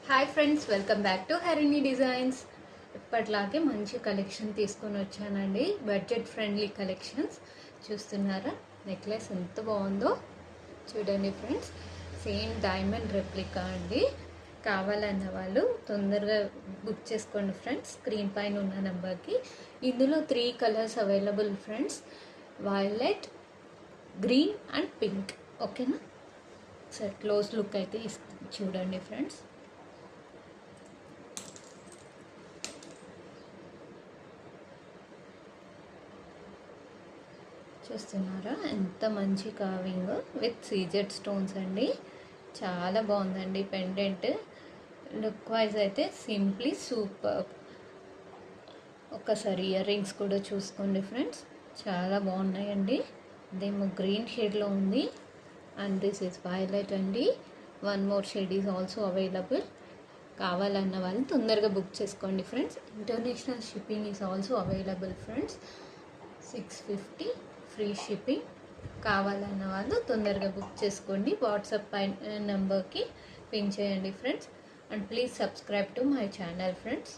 Hi friends, welcome back to Harini designs. ఇప్పట్లాగే మంచి collection తీసుకొని వచ్చానండి. బడ్జెట్ ఫ్రెండ్లీ కలెక్షన్స్ చూస్తున్నారా? నెక్లెస్ ఎంత బాగుందో చూడండి ఫ్రెండ్స్. సేమ్ డైమండ్ రెప్లికా అండి. కావాలన్న వాళ్ళు తొందరగా బుక్ చేసుకోండి ఫ్రెండ్స్. స్క్రీన్ పైన ఉన్న నెంబర్కి. ఇందులో 3 colours available friends. Violet, green and pink. ఓకేనా? సరే, క్లోజ్ లుక్ అయితే చూడండి ఫ్రెండ్స్. చూస్తున్నారా ఎంత మంచి కార్వింగ్ విత్ సీజెడ్ స్టోన్స్ అండి. చాలా బాగుందండి పెండెంట్. లుక్ వైజ్ అయితే సింప్లీ సూపర్. ఒక్కసారి ఇయర్ రింగ్స్ కూడా చూసుకోండి ఫ్రెండ్స్, చాలా బాగున్నాయండి. ఇదేమో గ్రీన్ షేడ్లో ఉంది అండ్ దిస్ ఇస్ వైలెట్ అండి. One more shade is also available. కావాలన్న వాళ్ళు తొందరగా బుక్ చేసుకోండి friends. International shipping is also available friends. 650 free shipping. కావాలన్న వాళ్ళు తొందరగా బుక్ చేసుకోండి. వాట్సాప్ నెంబర్కి పింక్ చేయండి friends. And please subscribe to my channel friends.